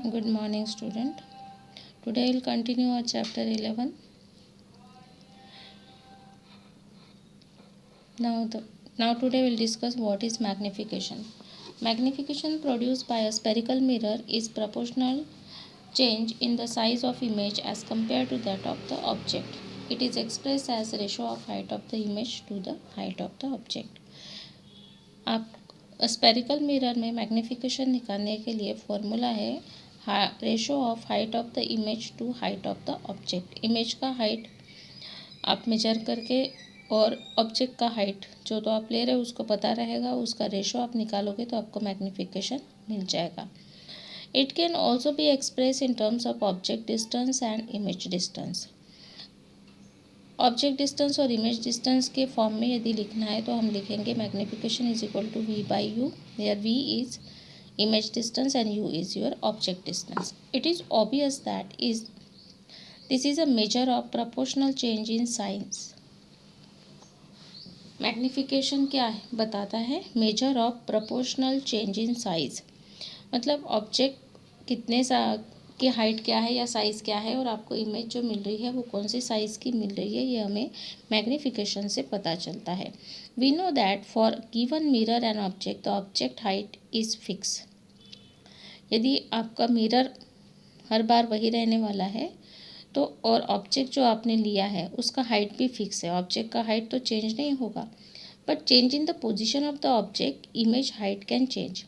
Good morning, student. Today we'll continue our chapter 11. Now today we'll discuss what is magnification. Magnification produced by a spherical mirror is proportional change in the size of image as compared to that of the object. It is expressed as ratio of height of the image to the height of the object. आप spherical mirror में magnification निकालने के लिए formula है ratio of height of the image to height of the object. Image का height आप measure करके और ऑब्जेक्ट का हाइट जो तो आप ले रहे हो उसको पता रहेगा, उसका रेशो आप निकालोगे तो आपको मैग्नीफिकेशन मिल जाएगा। It can also be express in terms of object distance and image distance. Object distance और इमेज डिस्टेंस के फॉर्म में यदि लिखना है तो हम लिखेंगे magnification is equal to V by U, where V is image distance and u is your object distance. It is obvious that this is a measure of proportional change in size. Magnification क्या है बताता है, measure of proportional change in size. मतलब object कितने की height क्या है या साइज़ क्या है और आपको इमेज जो मिल रही है वो कौन सी साइज़ की मिल रही है, ये हमें मैग्नीफिकेशन से पता चलता है। We know that for given mirror and object the object height is fix. यदि आपका मिरर हर बार वही रहने वाला है तो और ऑब्जेक्ट जो आपने लिया है उसका हाइट भी फिक्स है, ऑब्जेक्ट का हाइट तो चेंज नहीं होगा, but change in the position of the object image height can change.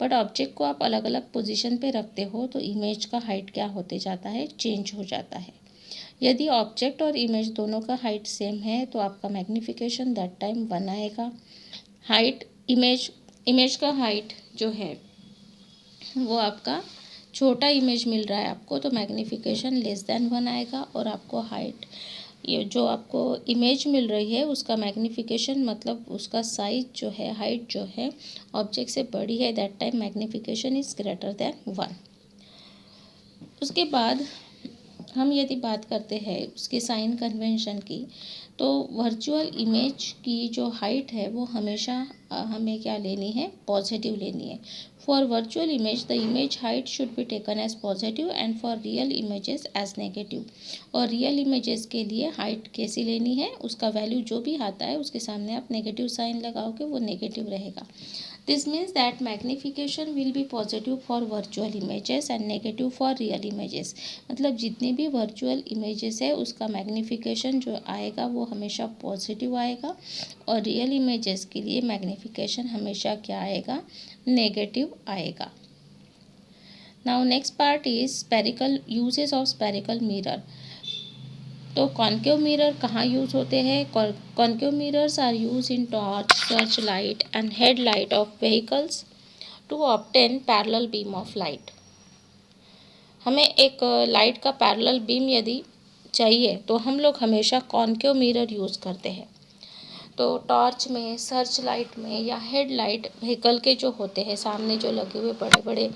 But object को आप अलग अलग पोजीशन पे रखते हो तो इमेज का हाइट क्या होते जाता है, चेंज हो जाता है। यदि ऑब्जेक्ट और इमेज दोनों का हाइट सेम है तो आपका मैग्नीफिकेशन दैट टाइम 1 आएगा। हाइट इमेज का हाइट जो है वो आपका छोटा इमेज मिल रहा है आपको तो मैग्नीफिकेशन लेस देन 1 आएगा, और आपको हाइट ये जो आपको इमेज मिल रही है उसका मैग्नीफिकेशन मतलब उसका साइज जो है, हाइट जो है ऑब्जेक्ट से बड़ी है, that time magnification is greater than 1। उसके बाद हम यदि बात करते हैं उसके साइन कन्वेंशन की, तो वर्चुअल इमेज की जो हाइट है वो हमेशा हमें क्या लेनी है, पॉजिटिव लेनी है। For virtual image the image height should be taken as positive and for real images as negative. और रियल इमेजेस के लिए हाइट कैसी लेनी है, उसका वैल्यू जो भी आता है उसके सामने आप नेगेटिव साइन लगाओगे, वो नेगेटिव रहेगा। This means that magnification will be positive for virtual images and negative for real images. मतलब जितनी भी virtual images है उसका magnification जो आएगा वो हमेशा पॉजिटिव आएगा, और रियल images के लिए magnification हमेशा क्या आएगा, नेगेटिव आएगा। Now next part is spherical uses of spherical mirror. तो कॉन्केव मिरर कहाँ यूज़ होते हैं? Concave mirrors are use in torch, search light and head light of vehicles to obtain parallel beam of light. हमें एक light का parallel beam यदि चाहिए तो हम लोग हमेशा कॉन्केव मिरर यूज़ करते हैं। तो टॉर्च में, सर्च लाइट में या हेड लाइट व्हीकल के जो होते हैं सामने जो लगे हुए बड़े बड़े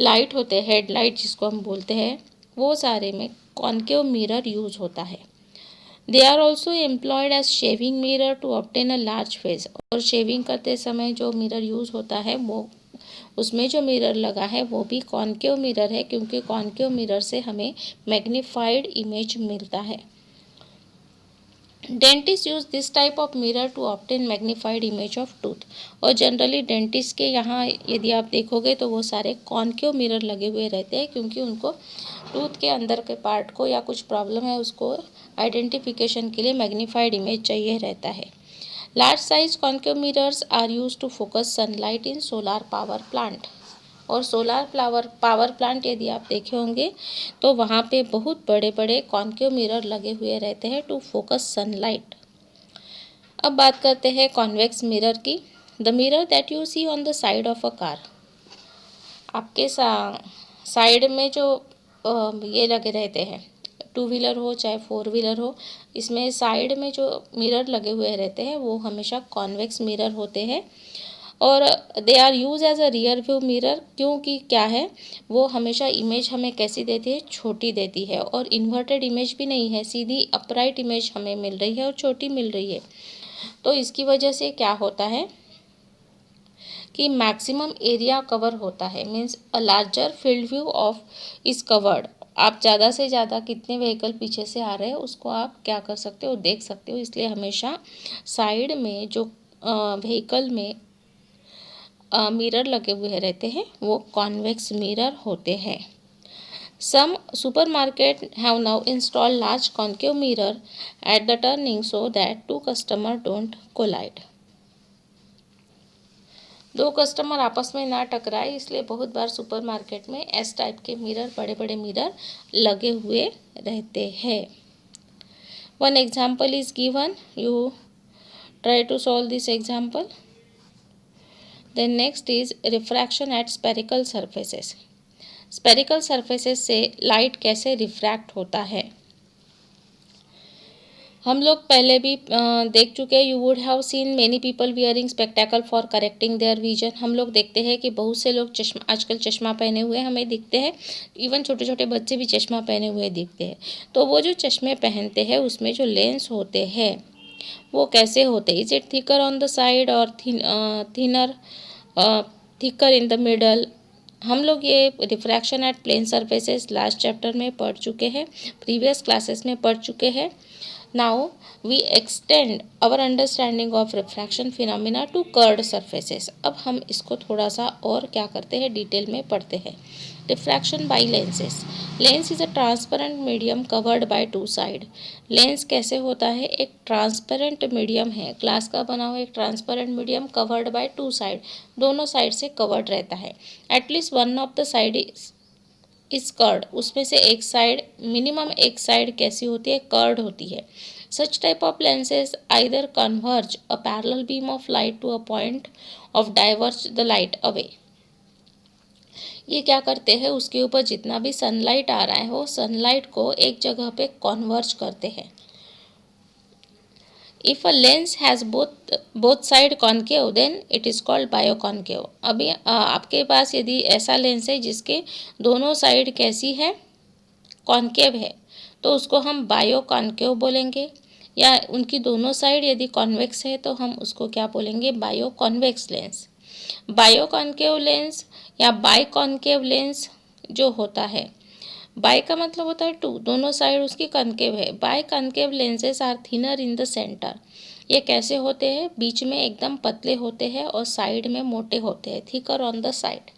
लाइट होते हैं, हेड लाइट जिसको हम बोलते हैं, वो सारे में कॉन्केव मिरर यूज होता है। They are also employed as shaving mirror to obtain a large face. और शेविंग करते समय जो मिरर यूज़ होता है वो उसमें जो मिरर लगा है वो भी कॉन्केव मिरर है, क्योंकि कॉन्केव मिरर से हमें मैग्नीफाइड इमेज मिलता है। Dentist use this type of mirror to obtain magnified image of tooth. और जनरली डेंटिस्ट के यहाँ यदि आप देखोगे तो वो सारे कॉन्केव मिरर लगे हुए रहते हैं, क्योंकि उनको टूथ के अंदर के पार्ट को या कुछ प्रॉब्लम है उसको आइडेंटिफिकेशन के लिए मैग्नीफाइड इमेज चाहिए रहता है। Large size concave mirrors are use to focus sunlight in solar power plant. और सोलार पावर प्लांट यदि आप देखे होंगे तो वहाँ पे बहुत बड़े बड़े कॉन्केव मिरर लगे हुए रहते हैं टू फोकस सनलाइट। अब बात करते हैं कॉन्वेक्स मिरर की। The mirror that you see on the side of a car. आपके साइड में जो ये लगे रहते हैं, 2 व्हीलर हो चाहे 4 व्हीलर हो, इसमें साइड में जो मिरर लगे हुए रहते हैं वो हमेशा कॉन्वेक्स मिरर होते हैं। और they are use as a rear view mirror, क्योंकि क्या है वो हमेशा इमेज हमें कैसी देती है, छोटी देती है, और इन्वर्टेड इमेज भी नहीं है, सीधी अपराइट इमेज हमें मिल रही है और छोटी मिल रही है। तो इसकी वजह से क्या होता है कि मैक्सिमम एरिया कवर होता है, means a larger field view of is covered. आप ज़्यादा से ज़्यादा कितने व्हीकल पीछे से आ रहे हैं उसको आप क्या कर सकते हो, देख सकते हो। इसलिए हमेशा साइड में जो व्हीकल में मिरर लगे हुए रहते हैं वो कॉन्वेक्स मिरर होते हैं। Some supermarket have now installed large concave mirror at the turning so that two customers don't collide. दो कस्टमर आपस में ना टकराए इसलिए बहुत बार सुपरमार्केट में एस टाइप के मिरर, बड़े बड़े मिरर लगे हुए रहते हैं। One example is given, you try to solve this example. Then next is refraction at spherical surfaces. Spherical surfaces से लाइट कैसे रिफ्रैक्ट होता है, हम लोग पहले भी देख चुके हैं। You would have seen many people wearing spectacle for correcting their vision. हम लोग देखते हैं कि बहुत से लोग चश्मा, आजकल चश्मा पहने हुए हमें दिखते हैं। इवन छोटे छोटे बच्चे भी चश्मा पहने हुए दिखते हैं। तो वो जो चश्मे पहनते हैं उसमें जो लेंस होते हैं वो कैसे होते हैं, is it thicker on the side और thinner, thicker in the middle. हम लोग ये refraction at plane surfaces last chapter में पढ़ चुके हैं, प्रीवियस क्लासेस में पढ़ चुके हैं। Now we extend our understanding of refraction phenomena to curved surfaces. अब हम इसको थोड़ा सा और क्या करते हैं, डिटेल में पढ़ते हैं। Refraction by lenses. Lens is a transparent medium covered by two side. Lens कैसे होता है, एक ट्रांसपेरेंट मीडियम है, ग्लास का बना हुआ एक transparent medium covered by two side, दोनों साइड से कवर्ड रहता है। At least one of the side is curved, उसमें से एक साइड, मिनिमम एक साइड कैसी होती है, कर्ड होती है। Such type of lenses either converge a parallel beam of light to a point of diverge the light away. ये क्या करते हैं, उसके ऊपर जितना भी सनलाइट आ रहा है वो सनलाइट को एक जगह पे कन्वर्ज करते हैं। If a lens has both side concave then it is called biconcave. अभी आपके पास यदि ऐसा लेंस है जिसके दोनों साइड कैसी है, कॉन्केव है, तो उसको हम बायोकॉन्केव बोलेंगे। या उनकी दोनों साइड यदि कॉन्वेक्स है तो हम उसको क्या बोलेंगे, बायोकॉन्वेक्स लेंस। बायोकॉन्केव लेंस या बाइकॉन्केव लेंस जो होता है, बाय का मतलब होता है टू, दोनों साइड उसकी कॉन्केव है। Bi concave lenses are thinner in the centre. ये कैसे होते हैं, बीच में एकदम पतले होते हैं और साइड में मोटे होते हैं, thicker on the side.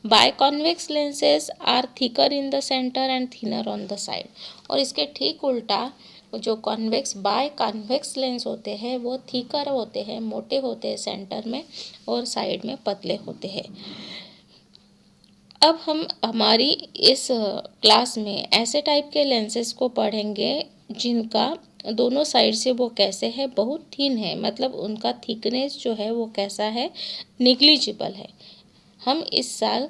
Biconvex lenses are thicker in the centre and thinner on the side. और इसके ठीक उल्टा जो कॉन्वेक्स, बाय कॉन्वेक्स लेंस होते हैं वो थिकर होते हैं, मोटे होते हैं सेंटर में और साइड में पतले होते हैं। अब हम हमारी इस क्लास में ऐसे टाइप के लेंसेज को पढ़ेंगे जिनका दोनों साइड से वो कैसे है, बहुत थिन है, मतलब उनका थिकनेस जो है वो कैसा है, निग्लिजिबल है। हम इस साल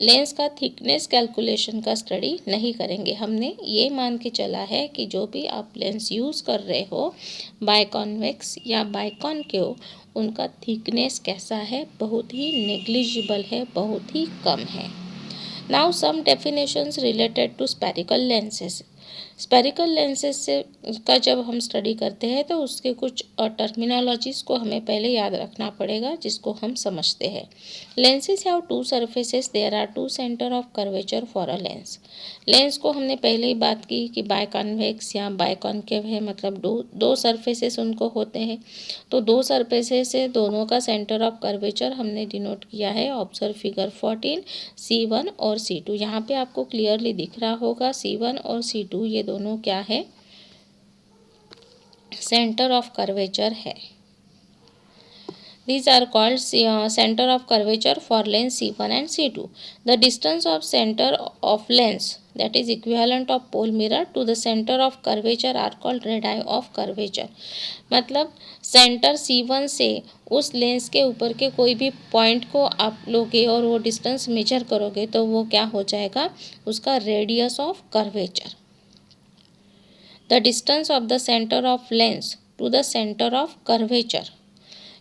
लेंस का थिकनेस कैलकुलेशन का स्टडी नहीं करेंगे। हमने ये मान के चला है कि जो भी आप लेंस यूज़ कर रहे हो, बायकॉन्वेक्स या बायकॉन्केव, उनका थिकनेस कैसा है, बहुत ही नेग्लिजिबल है, बहुत ही कम है। Now some definitions related to spherical lenses. Spherical lenses से का जब हम स्टडी करते हैं तो उसके कुछ टर्मिनोलॉजीज़ को हमें पहले याद रखना पड़ेगा जिसको हम समझते हैं। Lenses have two surfaces, there are two centre of curvature for a lens. Lens को हमने पहले ही बात की कि बायकॉन्वेक्स या बायकॉन्केव है, मतलब दो सरफेसेस उनको होते हैं। तो दो सरफेसेस से दोनों का सेंटर ऑफ कर्वेचर हमने डिनोट किया है। ऑब्जर्व फिगर 14, C1 और C2। यहाँ पे आपको क्लियरली दिख रहा होगा C1 और C2 ये दोनों क्या है, सेंटर ऑफ कर्वेचर है। These are called center of curvature for lens C1 and C2. The distance of center of lens, that is equivalent of pole mirror, to the center of curvature are called radii of curvature. मतलब centre C1 से उस lens के ऊपर के कोई भी point को आप लोगे और वो डिस्टेंस मेजर करोगे तो वो क्या हो जाएगा, उसका radius of curvature. The distance of the centre of lens to the centre of curvature,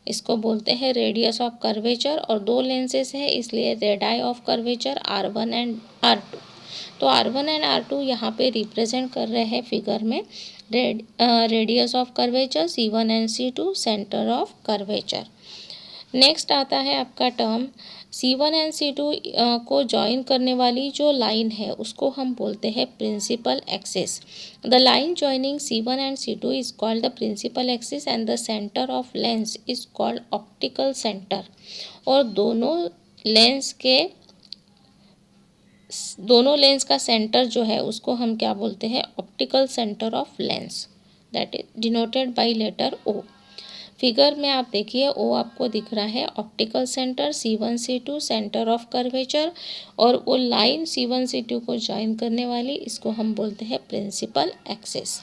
इसको बोलते हैं रेडियस ऑफ कर्वेचर। और दो लेंसेज है इसलिए radii of curvature R1 and R2। तो R1 एंड R2 यहाँ पे रिप्रेजेंट कर रहे हैं फिगर में radius of curvature, C1 and C2 centre of curvature. Next आता है आपका टर्म C1 एंड C2 को जॉइन करने वाली जो लाइन है उसको हम बोलते हैं principal axis. The line joining C1 and C2 is called the principal axis and the centre of lens is called optical centre. और दोनों लेंस का सेंटर जो है उसको हम क्या बोलते हैं, optical centre of lens, that is denoted by letter O। Figure में आप देखिए ओ आपको दिख रहा है optical centre C1 C2 centre of curvature, और वो लाइन C1 C2 को ज्वाइन करने वाली इसको हम बोलते हैं principal axis.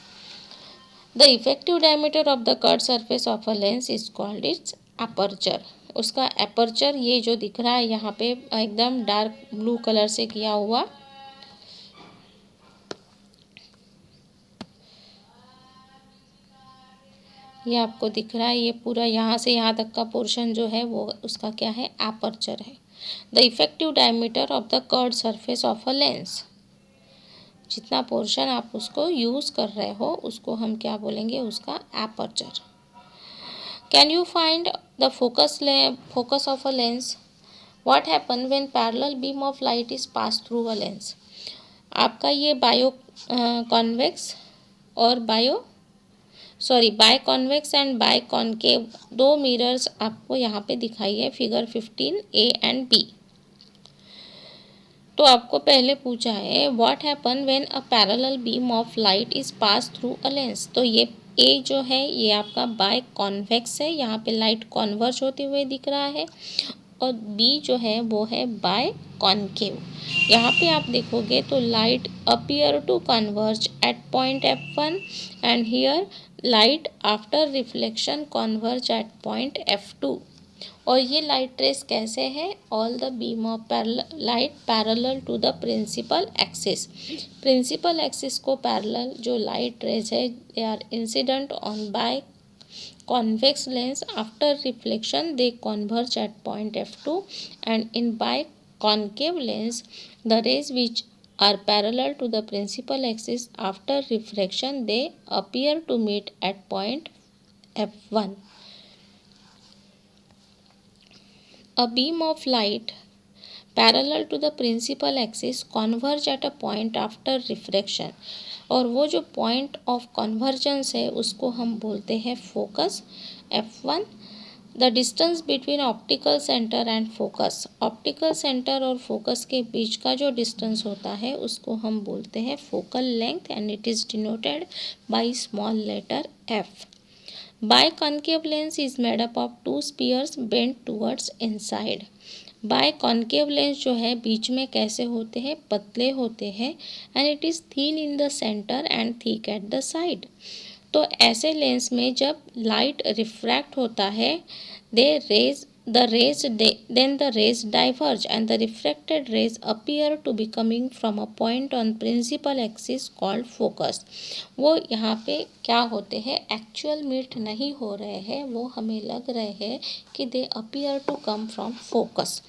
The effective diameter of the curve surface of a lens is called its aperture. उसका अपर्चर ये जो दिख रहा है यहाँ पे एकदम डार्क ब्लू कलर से किया हुआ, ये आपको दिख रहा है, ये पूरा यहाँ से यहाँ तक का पोर्शन जो है वो उसका क्या है, अपर्चर है। The effective diameter of the curved surface of a lens, जितना पोर्शन आप उसको यूज़ कर रहे हो उसको हम क्या बोलेंगे, उसका aperture. Can you find the focus of a lens? What happen when parallel beam of light is pass through a lens? आपका ये कॉन्वेक्स और biconvex and biconcave दो मिरर्स आपको यहाँ पे दिखाई है, फिगर 15A एंड B। तो आपको पहले पूछा है what happen when a parallel beam of light is pass through a lens. तो ये ए जो है ये आपका बाय कॉन्वेक्स है, यहाँ पे लाइट कॉन्वर्ज होते हुए दिख रहा है, और बी जो है वो है बाय कॉन्केव। यहाँ पे आप देखोगे तो light appear to converge at point F1 and here light after reflection converge at point F2। और ये लाइट रेस कैसे है, all the beam of light parallel to the principal axis. Principal axis को पैरेलल जो light rays है they are incident on by convex lens after reflection they converge at point F2, and in biconcave lens the rays which are parallel to the principal axis after refraction they appear to meet at point F1. A beam of light parallel to the principal axis converge at a point after refraction, और वो जो point of convergence है उसको हम बोलते हैं focus F1। The distance between optical centre and focus, optical centre और focus के बीच का जो डिस्टेंस होता है उसको हम बोलते हैं focal length and it is denoted by small letter F। Biconcave lens is made up of two spheres bent towards inside। Biconcave lens जो है बीच में कैसे होते हैं, पतले होते हैं, and it is thin in the centre and thick at the side. तो ऐसे लेंस में जब लाइट रिफ्रैक्ट होता है then the rays diverge and the refracted rays appear to be coming from a point on principal axis called focus। वो यहाँ पे क्या होते हैं, एक्चुअल मीट नहीं हो रहे हैं, वो हमें लग रहे हैं कि दे appear to come from focus।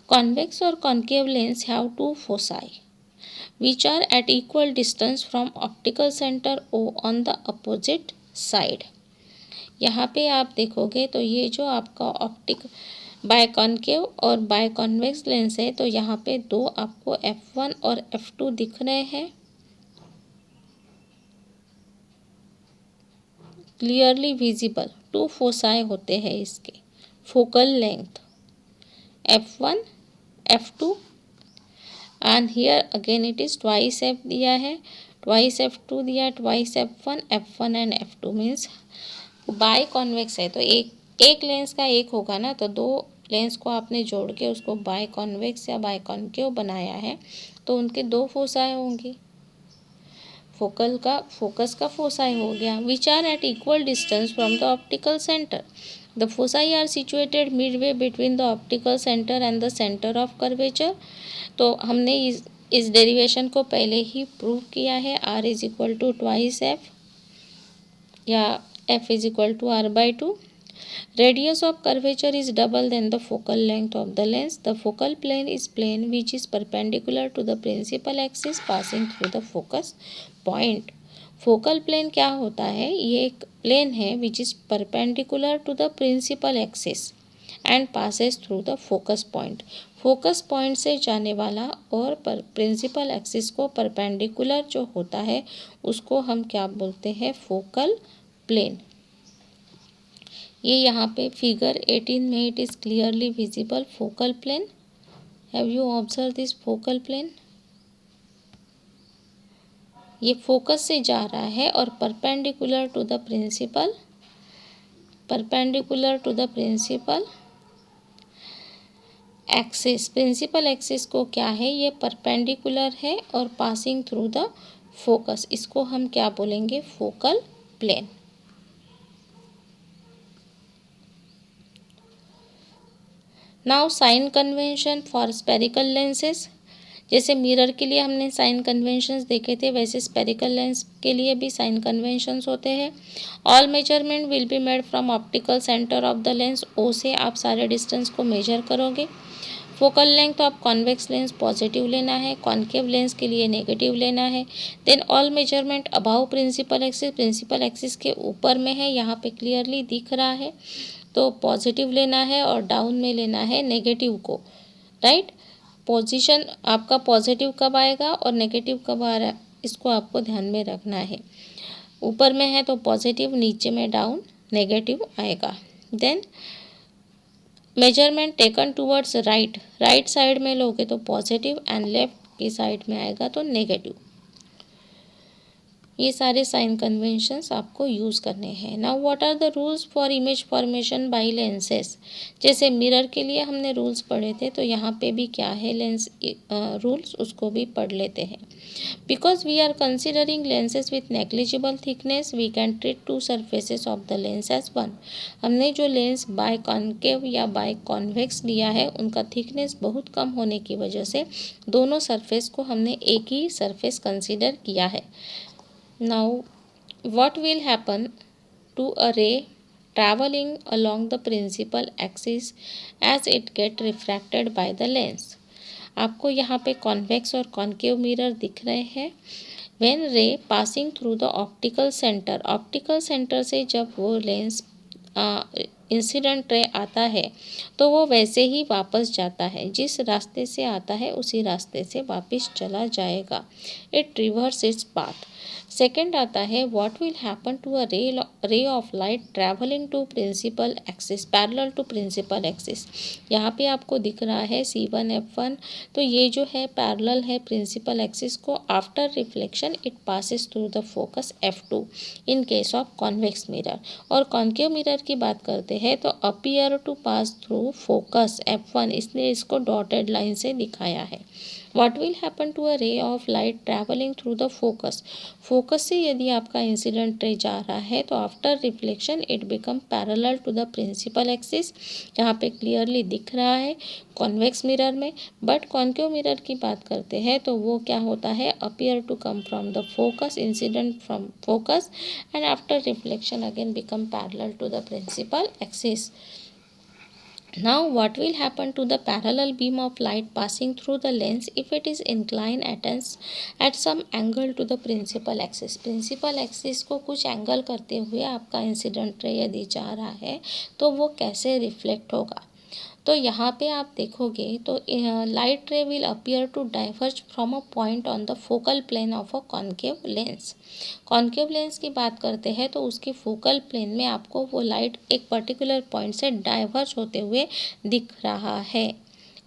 Convex or concave lens have two foci which are at equal distance from optical center O on the opposite side। यहाँ पे आप देखोगे तो ये जो आपका बायकॉन्केव और बायकॉन्वेक्स लेंस है, तो यहाँ पे दो आपको F1 और F2 दिख रहे हैं, क्लियरली विजिबल। टू फोसाई होते हैं इसके, focal length F1 F2 and here again it is twice F दिया है, ट्वाइस F2 दिया, twice F1 and F2 means by convex है तो एक लेंस का एक होगा ना, तो दो लेंस को आपने जोड़ के उसको बाय कॉन्वेक्स या बाय कॉन्केव बनाया है, तो उनके दो फोसाई होंगी। फोकस का फोसाई हो गया, which are at equal distance from the optical centre. The foci are situated midway between the optical centre and the centre of curvature. तो हमने इस डेरिवेशन को पहले ही प्रूव किया है, R is equal to twice F या F is equal to R/2। Radius of curvature is double than the focal length of the lens। The focal plane is plane which is perpendicular to the principal axis passing through the focus point। Focal plane क्या होता है, ये एक plane है which is perpendicular to the principal axis and passes through the focus point. Focus point से जाने वाला और प्रिंसिपल एक्सिस को परपेंडिकुलर जो होता है उसको हम क्या बोलते हैं, फोकल प्लेन। ये यहाँ पे फिगर 18 में it is clearly visible focal plane. Have you observe this focal plane? ये फोकस से जा रहा है और perpendicular to the principal, perpendicular to the principal axis. Principal axis को क्या है, ये परपेंडिकुलर है और पासिंग थ्रू द फोकस। इसको हम क्या बोलेंगे, focal plane. Now sign convention for spherical lenses. जैसे मिरर के लिए हमने साइन कन्वेंशंस देखे थे, वैसे स्पेरिकल लेंस के लिए भी साइन कन्वेंशंस होते हैं। All measurement will be made from optical centre of the lens. O से आप सारे डिस्टेंस को मेजर करोगे। फोकल लेंथ तो आप कॉन्वेक्स लेंस पॉजिटिव लेना है, कॉन्केव लेंस के लिए नेगेटिव लेना है। Then all measurement about principal axis, principal axis के ऊपर में है, यहाँ पे क्लियरली दिख रहा है, तो पॉजिटिव लेना है और डाउन में लेना है नेगेटिव को, राइट। पोजीशन आपका पॉजिटिव कब आएगा और नेगेटिव कब आ रहा है, इसको आपको ध्यान में रखना है। ऊपर में है तो पॉजिटिव, नीचे में डाउन नेगेटिव आएगा। Then measurement taken towards right, right side में लोगे तो पॉजिटिव एंड लेफ्ट की साइड में आएगा तो नेगेटिव। ये सारे साइन कन्वेंशंस आपको यूज़ करने हैं। Now what are the rules for image formation by lenses. जैसे मिरर के लिए हमने रूल्स पढ़े थे, तो यहाँ पे भी क्या है, लेंस रूल्स, उसको भी पढ़ लेते हैं। Because we are considering lenses with negligible thickness, we can treat two surfaces of the lens as one. हमने जो लेंस बाय कॉन्केव या बाय कॉन्वेक्स लिया है, उनका थिकनेस बहुत कम होने की वजह से दोनों सरफेस को हमने एक ही सरफेस कंसिडर किया है। Now, what will happen to a ray traveling along the principal axis as it get refracted by the lens? आपको यहाँ पे कॉन्वेक्स और कॉन्केव मिरर दिख रहे हैं। When ray passing through the optical center, optical centre से जब वो लेंस इंसिडेंट रे आता है तो वो वैसे ही वापस जाता है, जिस रास्ते से आता है उसी रास्ते से वापस चला जाएगा। It reverse its path. Second आता है, what will happen to a ray of light travelling to principal axis, parallel to principal axis. यहाँ पे आपको दिख रहा है C1 F1, तो ये जो है पैरेलल है प्रिंसिपल एक्सिस को। After reflection it passes through the focus F2 in case of convex mirror. और कॉन्केव मिरर की बात करते हैं तो appear to pass through focus F1, इसलिए इसको डॉटेड लाइन से दिखाया है। What will happen to a ray of light traveling through the focus? Focus से यदि आपका इंसिडेंट रे जा रहा है तो after reflection it become parallel to the principal axis, यहाँ पे क्लियरली दिख रहा है कॉन्वेक्स मिरर में। बट कॉन्केव मिरर की बात करते हैं तो वो क्या होता है, appear to come from the focus, incident from focus, and after reflection again become parallel to the principal axis. Now what will happen to the parallel beam of light passing through the lens if it is inclined at some angle to the principal axis? Principal axis को कुछ angle करते हुए आपका incident रे यदि जा रहा है तो वो कैसे रिफ्लेक्ट होगा। तो यहाँ पे आप देखोगे तो light ray will appear to diverge from a point on the focal plane of a concave lens. Concave lens की बात करते हैं तो उसके फोकल प्लेन में आपको वो लाइट एक पर्टिकुलर पॉइंट से डाइवर्ज होते हुए दिख रहा है।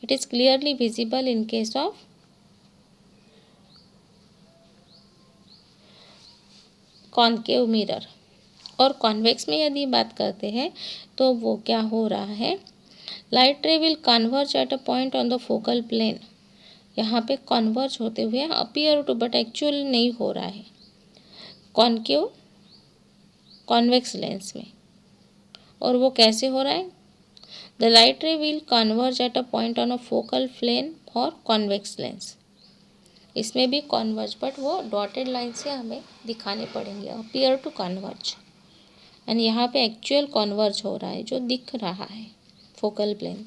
It is clearly visible in case of concave mirror. और कॉन्वेक्स में यदि बात करते हैं तो वो क्या हो रहा है, light ray will converge at a point on the focal plane. यहाँ पे कन्वर्ज होते हुए अपीयर टू, बट एक्चुअल नहीं हो रहा है कॉन्केव कॉन्वेक्स लेंस में। और वो कैसे हो रहा है, the light ray will converge at a point on a focal plane for convex lens. इसमें भी कॉन्वर्ज, बट वो डॉटेड लाइन से हमें दिखाने पड़ेंगे, अपीयर टू कन्वर्ज। एंड यहाँ पे एक्चुअल कॉन्वर्ज हो रहा है जो दिख रहा है फोकल प्लेन।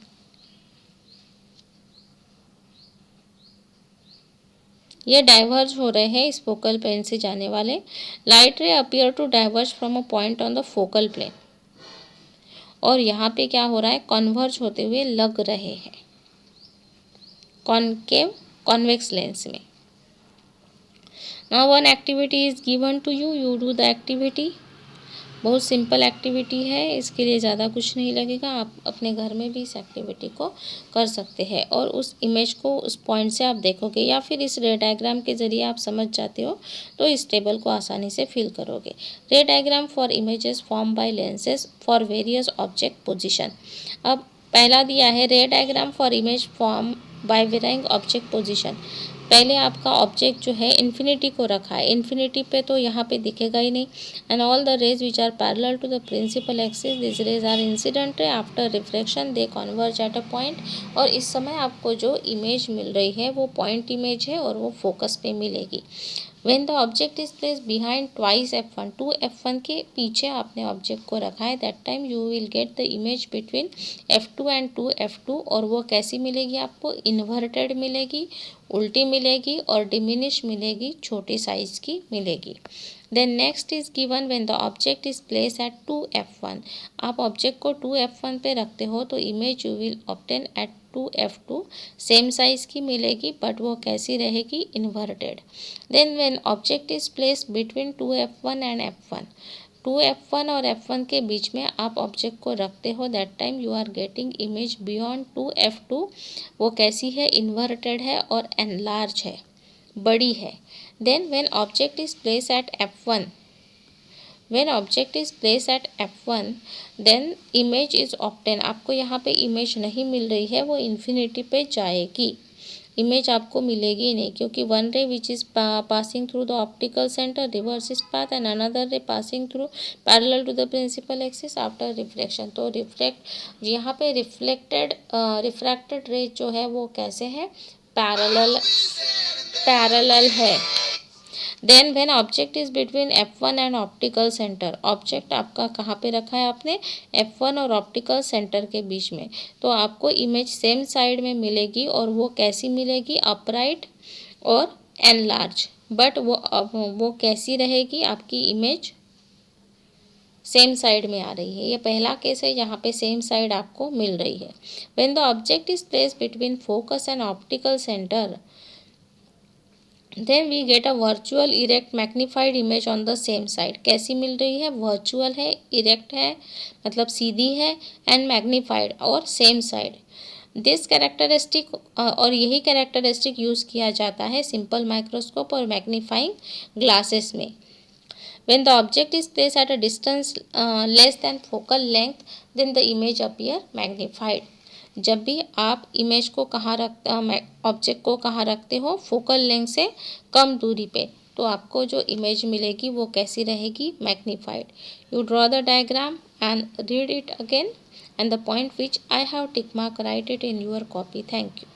ये डाइवर्ज हो रहे हैं इस फोकल प्लेन से जाने वाले। Light ray appear to diverge from a point on the focal plane. और यहाँ पे क्या हो रहा है, कन्वर्ज होते हुए लग रहे हैं कॉनकेव कॉन्वेक्स लेंस में। Now one activity is given to you, you do the activity. बहुत सिंपल एक्टिविटी है, इसके लिए ज़्यादा कुछ नहीं लगेगा। आप अपने घर में भी इस एक्टिविटी को कर सकते हैं और उस इमेज को उस पॉइंट से आप देखोगे या फिर इस रे डायग्राम के ज़रिए आप समझ जाते हो तो इस टेबल को आसानी से फिल करोगे। रे diagram for images form by lenses for various object position. अब पहला दिया है रे diagram for image form by varying object position. पहले आपका ऑब्जेक्ट जो है इन्फिनिटी को रखा है, इन्फिनिटी पे तो यहाँ पे दिखेगा ही नहीं। And all the rays which are parallel to the principal axis, this rays are incident ray after reflection they converge at a point. और इस समय आपको जो इमेज मिल रही है वो पॉइंट इमेज है और वो फोकस पे मिलेगी। When the object is placed behind twice f1, 2f1 के पीछे आपने ऑब्जेक्ट को रखा है, that time you will get the image between f2 and 2f2। और वो कैसी मिलेगी आपको, इन्वर्टेड मिलेगी, उल्टी मिलेगी और डिमिनिश मिलेगी, छोटी साइज की मिलेगी। Then next is given when the object is place at 2f1। आप ऑब्जेक्ट को 2f1 पे रखते हो तो image you will obtain at 2f2, same size की मिलेगी बट वो कैसी रहेगी, inverted. Then when object is place between 2f1 and f1, 2f1 और f1 के बीच में आप ऑब्जेक्ट को रखते हो, that time you are getting image beyond 2f2। वो कैसी है, इन्वर्टेड है और एनलार्ज है, बड़ी है। Then when object is place at f1, when object is placed at f1 then image is obtained। आपको यहाँ पे इमेज नहीं मिल रही है, वो इन्फिनिटी पे जाएगी, इमेज आपको मिलेगी नहीं, क्योंकि one ray which is passing through the optical centre reverse is path and another ray passing through parallel to the principal axis after reflection. तो रिफ्लेक्ट यहाँ पे रिफ्रैक्टेड रे जो है वो कैसे है, पैरेलल है। Then when object is between f1 and optical centre, object आपका कहाँ पे रखा है आपने, f1 और ऑप्टिकल सेंटर के बीच में, तो आपको इमेज सेम साइड में मिलेगी और वो कैसी मिलेगी, अपराइट और एनलार्ज। बट वो कैसी रहेगी, आपकी इमेज सेम साइड में आ रही है। ये पहला केस है, यहाँ पे सेम साइड आपको मिल रही है। When the object is placed between focus and optical centre then we get a virtual erect magnified image on the same side. कैसी मिल रही है, वर्चुअल है, इरेक्ट है मतलब सीधी है, एंड मैग्नीफाइड और सेम साइड। दिस कैरेक्टरिस्टिक और यही कैरेक्टरिस्टिक यूज़ किया जाता है सिंपल माइक्रोस्कोप और मैग्नीफाइंग ग्लासेस में। When the object is placed at a distance less than focal length, then the image appear magnified। जब भी आप इमेज को ऑब्जेक्ट को कहाँ रखते हो, फोकल लेंथ से कम दूरी पे, तो आपको जो इमेज मिलेगी वो कैसी रहेगी, magnified. You draw the diagram and read it again and the point which I have tick mark, write it in your copy. Thank you.